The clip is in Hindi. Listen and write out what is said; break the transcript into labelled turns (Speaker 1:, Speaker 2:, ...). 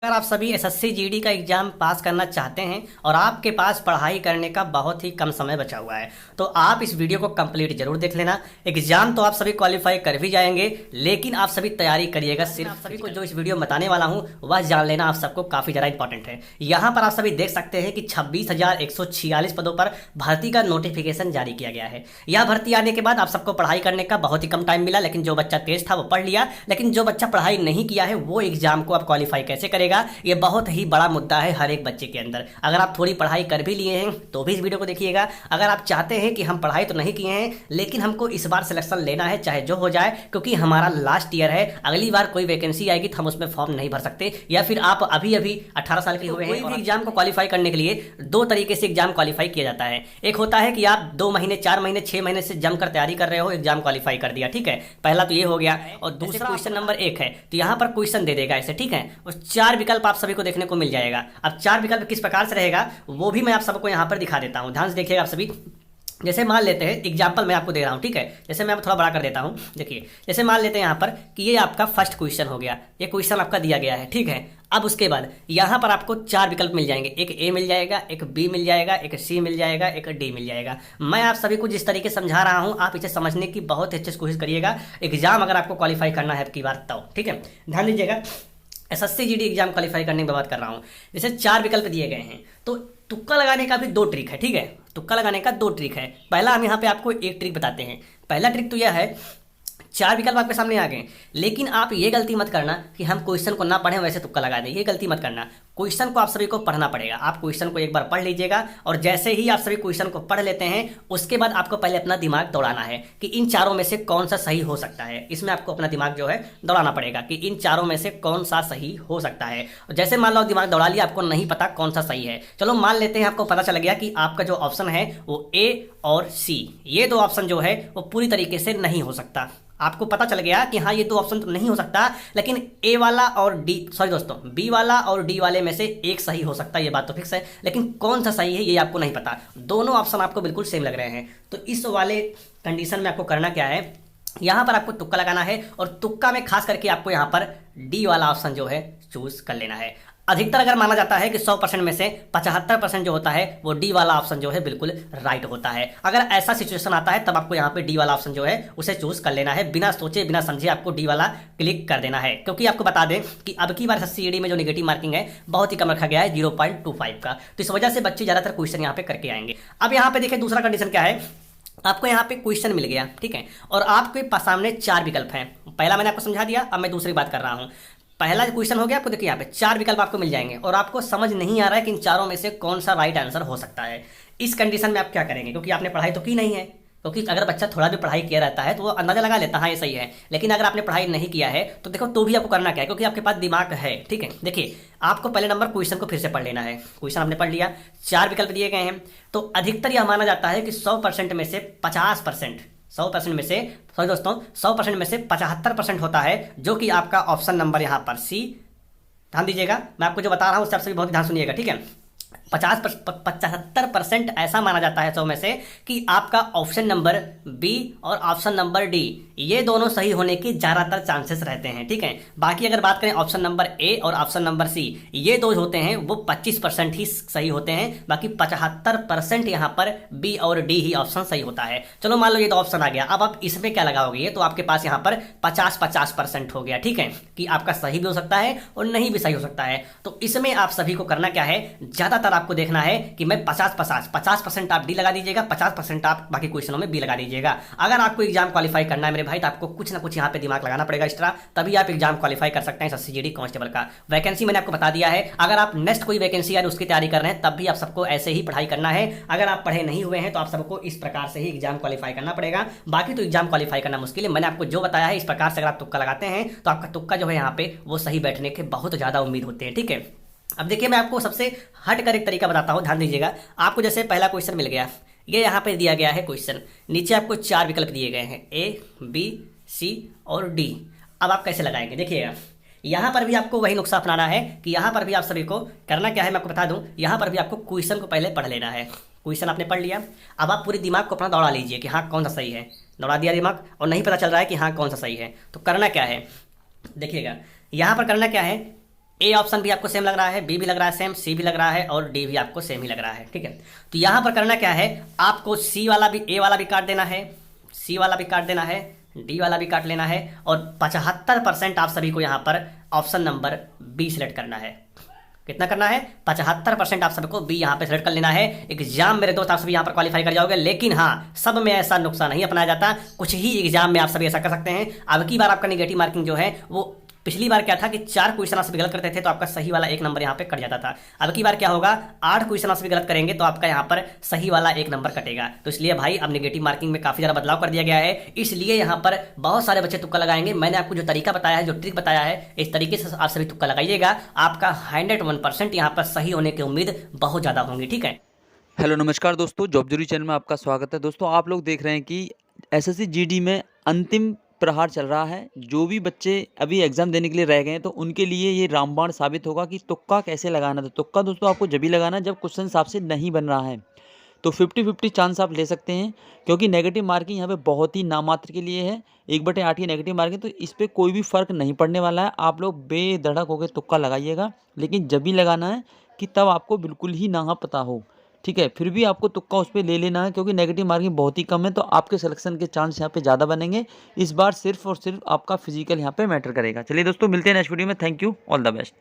Speaker 1: अगर आप सभी एसएससी जीडी का एग्जाम पास करना चाहते हैं और आपके पास पढ़ाई करने का बहुत ही कम समय बचा हुआ है तो आप इस वीडियो को कंप्लीट जरूर देख लेना। एग्जाम तो आप सभी क्वालिफाई कर भी जाएंगे, लेकिन आप सभी तैयारी करिएगा। सिर्फ आप सभी को जो इस वीडियो में बताने वाला हूं वह जान लेना आप सबको काफी ज्यादा इंपॉर्टेंट है। यहाँ पर आप सभी देख सकते हैं कि 26,146 पदों पर भर्ती का नोटिफिकेशन जारी किया गया है। यह भर्ती आने के बाद आप सबको पढ़ाई करने का बहुत ही कम टाइम मिला, लेकिन जो बच्चा तेज था वो पढ़ लिया, लेकिन जो बच्चा पढ़ाई नहीं किया है वो एग्जाम को आप क्वालिफाई कैसे करेगा। ये बहुत ही बड़ा मुद्दा है हर एक बच्चे के अंदर। अगर आप थोड़ी पढ़ाई कर भी लिए हैं तो भी इस वीडियो को देखिएगा। अगर आप चाहते हैं कि हम पढ़ाई तो नहीं किए हैं लेकिन हमको इस बार सिलेक्शन लेना है चाहे जो हो जाए, क्योंकि हमारा लास्ट ईयर है, अगली बार कोई वैकेंसी आएगी तो हम उसमें फॉर्म नहीं भर सकते, या फिर आप अभी अभी 18 साल के हुए हैं। कोई भी एग्जाम को क्वालिफाई करने के लिए दो तरीके से एग्जाम क्वालिफाई किया जाता है। एक होता है कि आप 2 महीने 4 महीने 6 महीने से जमकर तैयारी कर रहे हो, एग्जाम क्वालिफाई कर दिया, ठीक है, पहला तो ये हो गया। और दूसरा क्वेश्चन नंबर 1 है तो यहाँ पर क्वेश्चन दे देगा ऐसे, ठीक है, और 4 विकल्प आप सभी को देखने को मिल जाएगा। अब 4 विकल्प किस प्रकार से रहेगा वो भी मैं आप सबको यहाँ पर दिखा देता हूँ, ध्यान से देखिएगा आप सभी। जैसे मान लेते हैं एग्जाम्पल मैं आपको दे रहा हूँ, ठीक है, जैसे मैं थोड़ा बड़ा कर देता हूँ। देखिए जैसे मान लेते हैं यहाँ पर कि ये आपका फर्स्ट क्वेश्चन हो गया, ये क्वेश्चन आपका दिया गया है, ठीक है। अब उसके बाद यहाँ पर आपको 4 विकल्प मिल जाएंगे, एक ए मिल जाएगा, एक बी मिल जाएगा, एक सी मिल जाएगा, एक डी मिल जाएगा। मैं आप सभी को जिस तरीके से समझा रहा हूँ आप इसे समझने की बहुत अच्छे से कोशिश करिएगा, एग्जाम अगर आपको क्वालिफाई करना है आपकी बात तो, ठीक है, ध्यान दीजिएगा। एसएससी जीडी एग्जाम क्वालिफाई करने की बात कर रहा हूँ। जैसे 4 विकल्प दिए गए हैं तो तुक्का लगाने का भी 2 ट्रिक है, ठीक है, तुक्का लगाने का 2 ट्रिक है। पहला हम यहाँ पे आपको एक ट्रिक बताते हैं। पहला ट्रिक तो यह है, 4 विकल्प आपके सामने आ गए, लेकिन आप ये गलती मत करना कि हम क्वेश्चन को ना पढ़ें वैसे तुक्का लगा दें, ये गलती मत करना। क्वेश्चन को आप सभी को पढ़ना पड़ेगा। आप क्वेश्चन को एक बार पढ़ लीजिएगा और जैसे ही आप सभी क्वेश्चन को पढ़ लेते हैं उसके बाद आपको पहले अपना दिमाग दौड़ाना है कि इन चारों में से कौन सा सही हो सकता है। इसमें आपको अपना दिमाग जो है दौड़ाना पड़ेगा कि इन चारों में से कौन सा सही हो सकता है। जैसे मान लो दिमाग दौड़ा लिया, आपको नहीं पता कौन सा सही है, चलो मान लेते हैं आपको पता चल गया कि आपका जो ऑप्शन है वो ए और सी, ये 2 ऑप्शन जो है वो पूरी तरीके से नहीं हो सकता। आपको पता चल गया कि हाँ ये 2 ऑप्शन तो नहीं हो सकता, लेकिन ए वाला और डी, सॉरी दोस्तों, बी वाला और डी वाले में से एक सही हो सकता है, ये बात तो फिक्स है, लेकिन कौन सा सही है ये आपको नहीं पता। दोनों ऑप्शन आपको बिल्कुल सेम लग रहे हैं, तो इस वाले कंडीशन में आपको करना क्या है, यहाँ पर आपको तुक्का लगाना है और तुक्का में खास करके आपको यहाँ पर डी वाला ऑप्शन जो है चूज कर लेना है। अधिकतर अगर माना जाता है कि 100% में से 75% जो होता है वो डी वाला ऑप्शन जो है बिल्कुल राइट होता है। अगर ऐसा सिचुएशन आता है तब आपको यहाँ पे डी वाला ऑप्शन जो है उसे चूज कर लेना है, बिना सोचे बिना समझे आपको डी वाला क्लिक कर देना है। क्योंकि आपको बता दें कि अब की बार एसएससी में जो नेगेटिव मार्किंग है बहुत ही कम रखा गया है, 0.25 का, तो इस वजह से बच्चे ज्यादातर क्वेश्चन यहाँ पे करके आएंगे। अब यहाँ पे देखिए दूसरा कंडीशन क्या है, आपको यहाँ पे क्वेश्चन मिल गया, ठीक है, और आपके सामने 4 विकल्प हैं। पहला मैंने आपको समझा दिया, अब मैं दूसरी बात कर रहा हूँ। पहला क्वेश्चन हो गया, आपको देखिए यहाँ पे 4 विकल्प आपको मिल जाएंगे और आपको समझ नहीं आ रहा है कि इन चारों में से कौन सा राइट आंसर हो सकता है। इस कंडीशन में आप क्या करेंगे, क्योंकि आपने पढ़ाई तो की नहीं है, क्योंकि अगर बच्चा थोड़ा भी पढ़ाई किया रहता है तो वो अंदाजा लगा लेता है हाँ ये सही है, लेकिन अगर आपने पढ़ाई नहीं किया है तो देखो तो भी आपको करना क्या है, क्योंकि आपके पास दिमाग है, ठीक है। देखिए आपको पहले नंबर क्वेश्चन को फिर से पढ़ लेना है। क्वेश्चन आपने पढ़ लिया, 4 विकल्प दिए गए हैं, तो अधिकतर यह माना जाता है कि 100% में से 50%, 100% में से, सॉरी दोस्तों, 100% में से 75% होता है, जो कि आपका ऑप्शन नंबर यहाँ पर सी, ध्यान दीजिएगा, मैं आपको जो बता रहा हूँ उससे आप सभी बहुत ध्यान सुनिएगा, ठीक है। 75% ऐसा माना जाता है 100 में से कि आपका ऑप्शन नंबर बी और ऑप्शन नंबर डी ये दोनों सही होने के ज्यादातर चांसेस रहते हैं, ठीक है। बाकी अगर बात करें ऑप्शन नंबर ए और ऑप्शन नंबर सी, ये 2 होते हैं वो 25% ही सही होते हैं, बाकी 75% यहाँ पर बी और डी ही ऑप्शन सही होता है। चलो मान लो ये 2 ऑप्शन आ गया, अब आप इसमें क्या लगाओगे, ये तो आपके पास यहाँ पर 50-50% हो गया, ठीक है, कि आपका सही भी हो सकता है और नहीं भी सही हो सकता है। तो इसमें आप सभी को करना क्या है, ज्यादातर आपको देखना है कि मैं 50% आप डी लगा दीजिएगा, 50% आप बाकी क्वेश्चनों में बी लगा दीजिएगा। अगर आपको एग्जाम क्वालिफाई करना है मेरे भाई तो आपको कुछ ना कुछ यहाँ पे दिमाग लगाना पड़ेगा एक्स्ट्रा, तभी आप एग्जाम क्वालिफाई कर सकते हैं एसएससी जीडी कांस्टेबल का। वैकेंसी मैंने आपको बता दिया है, अगर आप नेक्स्ट कोई वैकेंसी है उसकी तैयारी कर रहे हैं तब भी आप सबको ऐसे ही पढ़ाई करना है। अगर आप पढ़े नहीं हुए हैं तो आप सबको इस प्रकार से ही एग्जाम क्वालिफाई करना पड़ेगा, बाकी तो एग्जाम क्वालिफाई करना मुश्किल है। मैंने आपको जो बताया है इस प्रकार से अगर आप तुक्का लगाते हैं तो आपका तुक्का जो है यहाँ पे वो सही बैठने के बहुत ज्यादा उम्मीद होते हैं, ठीक है। अब देखिए मैं आपको सबसे हट कर एक तरीका बताता हूँ, ध्यान दीजिएगा। आपको जैसे पहला क्वेश्चन मिल गया, ये यहाँ पे दिया गया है क्वेश्चन, नीचे आपको 4 विकल्प दिए गए हैं, ए बी सी और डी। अब आप कैसे लगाएंगे, देखिएगा यहाँ पर भी आपको वही नुस्खा अपनाना है कि यहाँ पर भी आप सभी को करना क्या है मैं आपको बता दूँ। यहाँ पर भी आपको क्वेश्चन को पहले पढ़ लेना है। क्वेश्चन आपने पढ़ लिया, अब आप पूरे दिमाग को अपना दौड़ा लीजिए कि हाँ कौन सा सही है, दौड़ा दिया दिमाग और नहीं पता चल रहा है कि हाँ कौन सा सही है, तो करना क्या है, देखिएगा यहाँ पर करना क्या है, ए ऑप्शन भी आपको सेम लग रहा है, बी भी लग रहा है सेम, सी भी लग रहा है और डी भी आपको सेम ही लग रहा है। ठीक है, तो यहां पर करना क्या है, आपको सी वाला भी, ए वाला भी काट देना है, सी वाला भी काट देना है, डी वाला भी काट लेना है और 75% आप सभी को यहां पर ऑप्शन नंबर बी सिलेक्ट करना है। कितना करना है, 75% आप सबको बी यहाँ पे सेलेक्ट कर लेना है। एग्जाम मेरे दोस्त आप सभी यहाँ पर क्वालिफाई कर जाओगे, लेकिन हाँ, सब में ऐसा नुस्खा नहीं अपनाया जाता, कुछ ही एग्जाम में आप सभी ऐसा कर सकते हैं। अब की बार आपका नेगेटिव मार्किंग जो है वो, पिछली बार क्या था कि 4 क्वेश्चन आप सभी गलत करते थे तो आपका सही वाला 1 नंबर यहाँ पे कट जाता था। अब की बार क्या होगा, 8 क्वेश्चन आप सभी गलत करेंगे तो आपका यहाँ पर सही वाला 1 नंबर कटेगा। तो इसलिए भाई अब नेगेटिव मार्किंग में काफी ज्यादा बदलाव कर दिया गया है, इसलिए यहाँ पर बहुत सारे बच्चे तुक्का लगाएंगे। मैंने आपको जो तरीका बताया है, जो ट्रिक बताया है, इस तरीके से आप सभी तुक्का लगाइएगा, आपका 101% यहाँ पर सही होने की उम्मीद बहुत ज्यादा होंगी। ठीक है,
Speaker 2: हेलो नमस्कार दोस्तों, जॉब जरूरी चैनल में आपका स्वागत है। दोस्तों आप लोग देख रहे हैं कि एसएससी जीडी में अंतिम प्रहार चल रहा है। जो भी बच्चे अभी एग्ज़ाम देने के लिए रह गए हैं तो उनके लिए ये रामबाण साबित होगा कि तुक्का कैसे लगाना। तो तुक्का दोस्तों आपको जब भी लगाना जब क्वेश्चन हिसाब से नहीं बन रहा है, तो 50-50 चांस आप ले सकते हैं, क्योंकि नेगेटिव मार्किंग यहाँ पे बहुत ही नामात्र के लिए है। 1/8 की नेगेटिव मार्किंग, तो इस पर कोई भी फ़र्क नहीं पड़ने वाला है। आप लोग बेधड़क होकर तुक्का लगाइएगा, लेकिन जब भी लगाना है कि तब आपको बिल्कुल ही ना पता हो। ठीक है, फिर भी आपको तुक्का उस पर ले लेना है, क्योंकि नेगेटिव मार्किंग बहुत ही कम है, तो आपके सिलेक्शन के चांस यहाँ पे ज़्यादा बनेंगे। इस बार सिर्फ और सिर्फ आपका फिजिकल यहाँ पे मैटर करेगा। चलिए दोस्तों, मिलते हैं नेक्स्ट वीडियो में। Thank you, all the best.